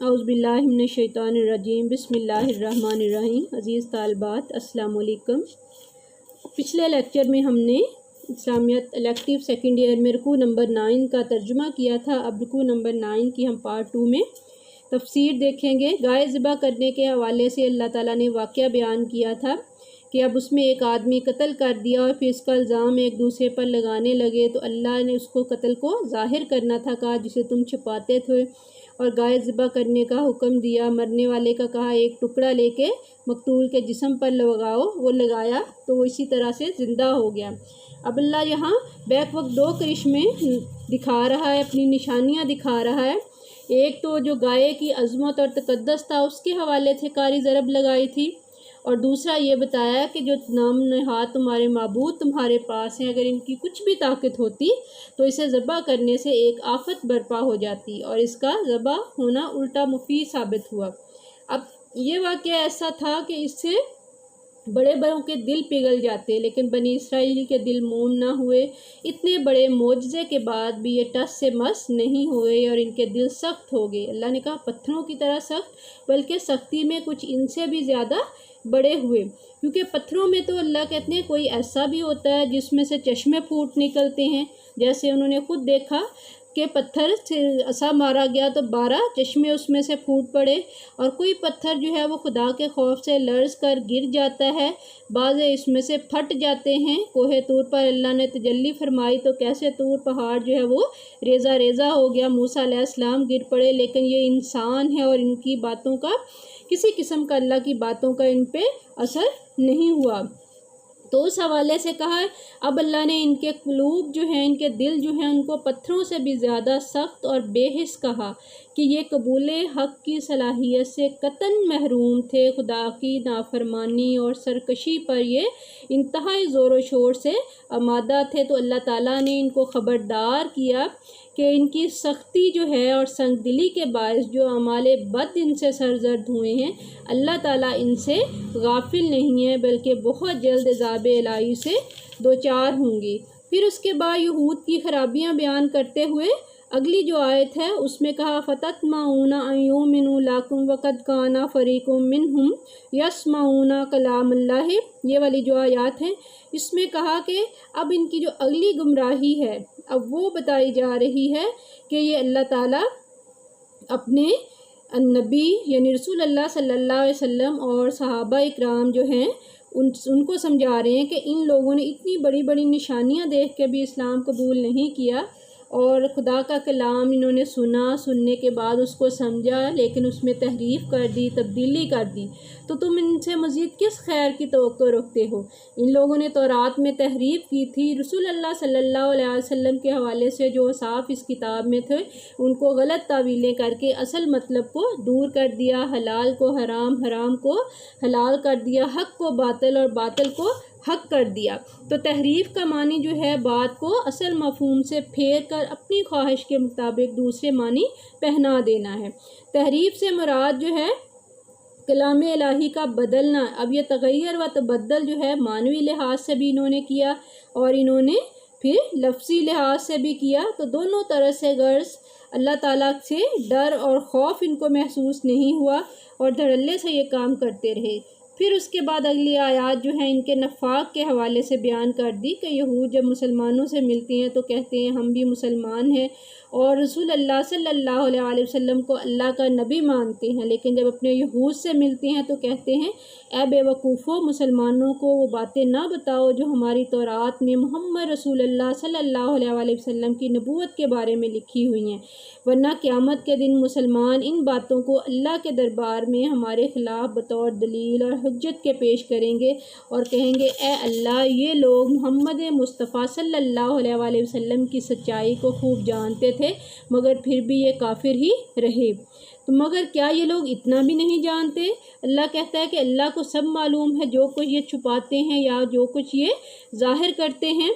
औज़ु बिल्लाहि मिनश शैतानिर रजीम बिस्मिल्लाहिर्रहमानिर रहीम। अज़ीज़ तालिबात अस्सलाम वालेकुम। पिछले लेक्चर में हमने इस्लामियत इलेक्टिव सेकंड ईयर में रुकू नंबर 9 का तर्जुमा किया था। अब रुकू नंबर 9 की हम पार्ट 2 में तफसीर देखेंगे। गाय ज़िबा करने के हवाले से अल्लाह ताला ने वाक़या बयान किया था कि अब उसमें एक आदमी कत्ल कर दिया और फिर इसका इल्ज़ाम एक दूसरे पर लगाने लगे, तो अल्लाह ने उसको कत्ल को ज़ाहिर करना था, कहा जिसे तुम छुपाते थे, और गाय ज़िबा करने का हुक्म दिया। मरने वाले का कहा एक टुकड़ा लेके मकतूल के जिस्म पर लगाओ, वो लगाया तो वो इसी तरह से ज़िंदा हो गया। अब अल्लाह यहाँ बैक वक्त दो करिश्मे दिखा रहा है, अपनी निशानियाँ दिखा रहा है। एक तो जो गाय की अज़मत और तक़द्दुस था उसके हवाले से कारी ज़रब लगाई थी, और दूसरा ये बताया कि जो नाम नहात तुम्हारे माबूद तुम्हारे पास हैं, अगर इनकी कुछ भी ताकत होती तो इसे ज़बा करने से एक आफत बर्पा हो जाती, और इसका ज़बा होना उल्टा मुफीद साबित हुआ। अब ये वाक़या ऐसा था कि इससे बड़े बड़ों के दिल पिघल जाते, लेकिन बनी इसराइल के दिल मोम ना हुए। इतने बड़े मोजज़े के बाद भी ये टस से मस नहीं हुए और इनके दिल सख्त हो गए। अल्लाह ने कहा पत्थरों की तरह सख्त, बल्कि सख्ती में कुछ इनसे भी ज़्यादा बड़े हुए, क्योंकि पत्थरों में तो अल्लाह कहते हैं कोई ऐसा भी होता है जिसमें से चश्मे फूट निकलते हैं, जैसे उन्होंने खुद देखा कि पत्थर से असा मारा गया तो 12 चश्मे उसमें से फूट पड़े, और कोई पत्थर जो है वो खुदा के खौफ से लर्ज़ कर गिर जाता है, बाज़ इसमें से फट जाते हैं। कोहे तूर पर अल्लाह ने तजल्ली फरमाई तो कैसे तूर पहाड़ जो है वो रेज़ा रेज़ा हो गया, मूसा अलैहिस्सलाम गिर पड़े। लेकिन ये इंसान है और इनकी बातों का किसी किस्म का अल्लाह की बातों का इन पे असर नहीं हुआ। तो उस हवाले से कहा अब अल्लाह ने इनके कुलूब जो हैं, इनके दिल जो हैं, उनको पत्थरों से भी ज़्यादा सख्त और बेहिस कहा कि ये कबूल हक़ की सलाहियत से कतन महरूम थे। खुदा की नाफरमानी और सरकशी पर ये इंतहाई ज़ोर शोर से आमादा थे। तो अल्लाह ताला ने इनको ख़बरदार किया कि इनकी सख्ती जो है और संगदिली के बायस जो अमाले बद इनसे सरजर्द हुए हैं, अल्लाह ताला इनसे गाफिल नहीं है, बल्कि बहुत जल्द अज़ाब इलाही से दो चार होंगी। फिर उसके बाद यहूद की खराबियाँ बयान करते हुए अगली जो आयत है उसमें कहा फ़ततमाऊना अय्युमिनु लाकुम वक़द काना फ़रीक़ुम मिनहुम यसमाऊना कलामल्लाह। ये वाली जो आयत है इसमें कहा कि अब इनकी जो अगली गुमराही है अब वो बताई जा रही है कि ये अल्लाह ताला अपने नबी यानी रसूल अल्लाह सल्लल्लाहु अलैहि वसल्लम और सहाबा इकराम जो हैं उनको समझा रहे हैं कि इन लोगों ने इतनी बड़ी बड़ी निशानियां देख के भी इस्लाम कबूल नहीं किया, और खुदा का कलाम इन्होंने सुना, सुनने के बाद उसको समझा, लेकिन उसमें तहरीफ कर दी, तब्दीली कर दी, तो तुम इनसे मज़ीद किस खैर की तवक्को रखते हो। इन लोगों ने तौरात में तहरीफ की थी, रसूल अल्लाह सल्लल्लाहु अलैहि वसल्लम के हवाले से जो साफ़ इस किताब में थे उनको गलत तावीलें करके असल मतलब को दूर कर दिया, हलाल को हराम, हराम को हलाल कर दिया, हक़ को बातिल और बातिल को हक कर दिया। तो तहरीफ का मानी जो है बात को असल मफहूम से फेर कर अपनी ख्वाहिश के मुताबिक दूसरे मानी पहना देना है। तहरीफ से मुराद जो है कलाम इलाही का बदलना। अब ये तगय्युर व तबद्दुल जो है मानवी लिहाज से भी इन्होंने किया और इन्होंने फिर लफ्ज़ी लिहाज से भी किया, तो दोनों तरह से गर्ज अल्लाह ताला से डर और खौफ इनको महसूस नहीं हुआ और धड़ल्ले से ये काम करते रहे। फिर उसके बाद अगली आयत जो है इनके नफाक के हवाले से बयान कर दी कि यहूद जब मुसलमानों से मिलते हैं तो कहते हैं हम भी मुसलमान हैं और रसूल अल्लाह सल्लल्लाहु अलैहि वसल्लम को अल्लाह का नबी मानते हैं, लेकिन जब अपने यहूद से मिलते हैं तो कहते हैं ए बेवकूफ़ो, मुसलमानों को वो बातें ना बताओ जो हमारी तौरात में मोहम्मद रसूल अल्लाह सल्लल्लाहु अलैहि वसल्लम की नबूवत के बारे में लिखी हुई हैं, वरना क़यामत के दिन मुसलमान इन बातों को अल्लाह के दरबार में हमारे ख़िलाफ़ बतौर दलील और हुज्जत के पेश करेंगे और कहेंगे ए अल्लाह, ये लोग मोहम्मद मुस्तफ़ा सल्लल्लाहु अलैहि वसल्लम की सच्चाई को खूब जानते थे मगर फिर भी ये काफिर ही रहे। तो मगर क्या ये लोग इतना भी नहीं जानते? अल्लाह कहता है कि अल्लाह को सब मालूम है, जो कुछ ये छुपाते हैं या जो कुछ ये जाहिर करते हैं।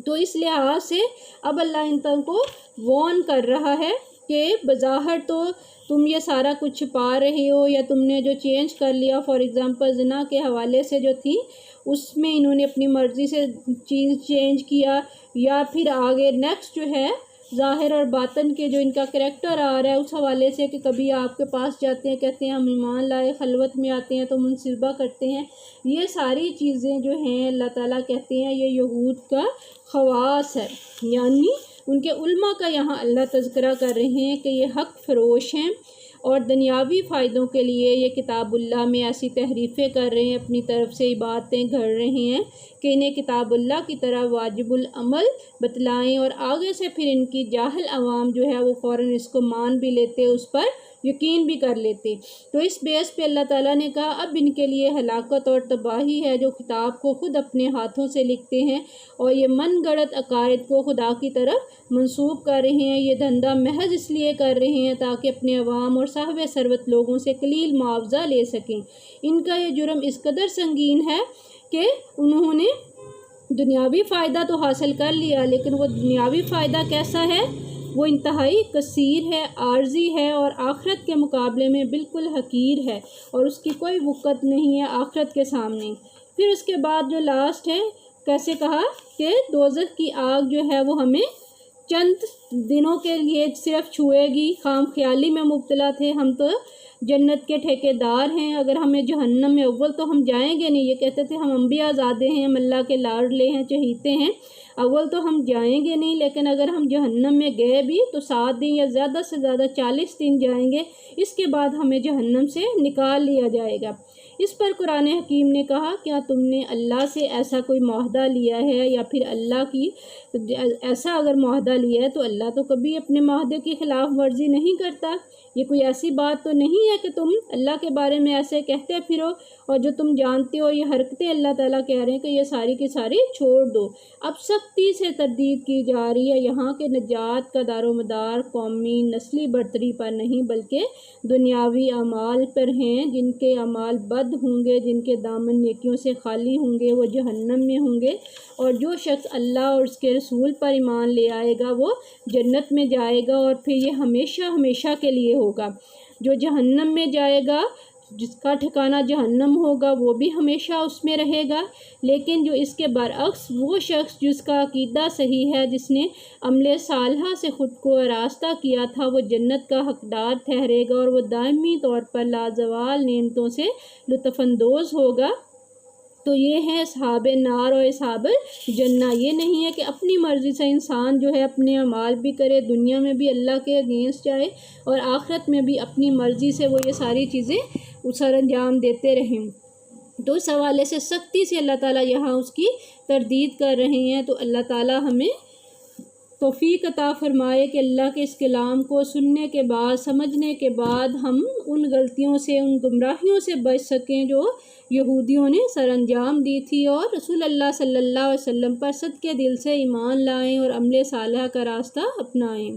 तो इस लिहाज से अब अल्लाह इन को वार्न कर रहा है कि बज़ाहिर तो तुम ये सारा कुछ छुपा रहे हो या तुमने जो चेंज कर लिया, फॉर एग्ज़ाम्पल ज़िना के हवाले से जो थी उसमें इन्होंने अपनी मर्ज़ी से चीज़ चेंज किया, या फिर आगे नेक्स्ट जो है ظاہر اور باطن کے جو ان کا کریکٹر آ رہا ہے اس حوالے سے کہ کبھی آپ کے پاس جاتے ہیں کہتے ہیں ہم ایمان لائے، خلوت میں آتے ہیں تو منصبہ کرتے ہیں، یہ ساری چیزیں جو ہیں اللہ تعالیٰ کہتے ہیں یہ یہود کا خواص ہے، یعنی ان کے علماء کا یہاں اللہ تذکرہ کر رہے ہیں کہ یہ حق فروش ہیں اور دنیاوی فائدوں کے لیے یہ کتاب اللہ میں ایسی تحریفیں کر رہے ہیں، اپنی طرف سے باتیں گھڑ رہے ہیں کہ انہیں کتاب اللہ کی طرح واجب العمل بتلائیں، اور آگے سے پھر ان کی جاہل عوام جو ہے وہ فوراً اس کو مان بھی لیتے، اس پر یقین بھی کر لیتے۔ تو اس بیس پہ اللہ تعالیٰ نے کہا اب ان کے لیے ہلاکت اور تباہی ہے جو کتاب کو خود اپنے ہاتھوں سے لکھتے ہیں اور یہ من گڑت عقائد کو خدا کی طرف منسوب کر رہے ہیں، یہ دھندا محض اس لیے کر رہے ہیں تاکہ اپنے عوام اور صاحب ثروت لوگوں سے قلیل معاوضہ لے سکیں۔ ان کا یہ جرم اس قدر سنگین ہے کہ انہوں نے دنیاوی فائدہ تو حاصل کر لیا، لیکن وہ دنیاوی فائدہ کیسا ہے؟ وہ انتہائی کثیر ہے، عارضی ہے اور آخرت کے مقابلے میں بالکل حقیر ہے اور اس کی کوئی وقت نہیں ہے آخرت کے سامنے۔ پھر اس کے بعد جو لاسٹ ہے کیسے کہا کہ دوزخ کی آگ جو ہے وہ ہمیں چند دنوں کے لیے صرف چھوئے گی، خام خیالی میں مبتلا تھے، ہم تو جنت کے ٹھیکیدار ہیں، اگر ہمیں جہنم میں اول تو ہم جائیں گے نہیں، یہ کہتے تھے ہم انبیاء زادے ہیں، ہم اللہ کے لاڈلے ہیں، چہیتے ہیں، اول تو ہم جائیں گے نہیں، لیکن اگر ہم جہنم میں گئے بھی تو 7 دن یا زیادہ سے زیادہ 40 دن جائیں گے، اس کے بعد ہمیں جہنم سے نکال لیا جائے گا۔ اس پر قرآن حکیم نے کہا کیا تم نے اللہ سے ایسا کوئی معاہدہ لیا ہے یا پھر اللہ کی ایسا اگر معاہدہ لیا ہے تو اللہ تو کبھی اپنے معاہدے کی خلاف ورزی نہیں کرتا، یہ کوئی ایسی بات تو نہیں ہے کہ تم اللہ کے بارے میں ایسے کہتے پھرو اور جو تم جانتے ہو یہ حرکتیں اللہ تعالیٰ کہہ رہے ہیں کہ یہ ساری کی ساری چھوڑ دو۔ اب سختی سے تردید کی جا رہی ہے یہاں کے نجات کا دار و مدار قومی نسلی برتری پر نہیں بلکہ دنیاوی اعمال پر ہیں، جن کے اعمال بد ہوں گے، جن کے دامن نیکیوں سے خالی ہوں گے وہ جہنم میں ہوں گے، اور جو شخص اللہ اور اس کے رسول پر ایمان لے آئے گا وہ جنت میں جائے گا اور پھر یہ ہمیشہ ہمیشہ کے لیے ہوگا۔ جو جہنم میں جائے گا جس کا ٹھکانہ جہنم ہوگا وہ بھی ہمیشہ اس میں رہے گا، لیکن جو اس کے برعکس وہ شخص جس کا عقیدہ صحیح ہے، جس نے عمل صالحہ سے خود کو آراستہ کیا تھا، وہ جنت کا حقدار ٹھہرے گا اور وہ دائمی طور پر لازوال نعمتوں سے لطف اندوز ہوگا۔ تو یہ ہے اصحاب نار اور اصحاب جنہ، یہ نہیں ہے کہ اپنی مرضی سے انسان جو ہے اپنے اعمال بھی کرے، دنیا میں بھی اللہ کے اگینسٹ جائے اور آخرت میں بھی اپنی مرضی سے وہ یہ ساری چیزیں سر انجام دیتے رہیں۔ تو اس حوالے سے سختی سے اللہ تعالیٰ یہاں اس کی تردید کر رہے ہیں۔ تو اللہ تعالیٰ ہمیں توفیق عطا فرمائے کہ اللہ کے اس کلام کو سننے کے بعد سمجھنے کے بعد ہم ان غلطیوں سے ان گمراہیوں سے بچ سکیں جو یہودیوں نے سر انجام دی تھی، اور رسول اللہ صلی اللہ علیہ وسلم پر صدقے دل سے ایمان لائیں اور عمل صالحہ کا راستہ اپنائیں۔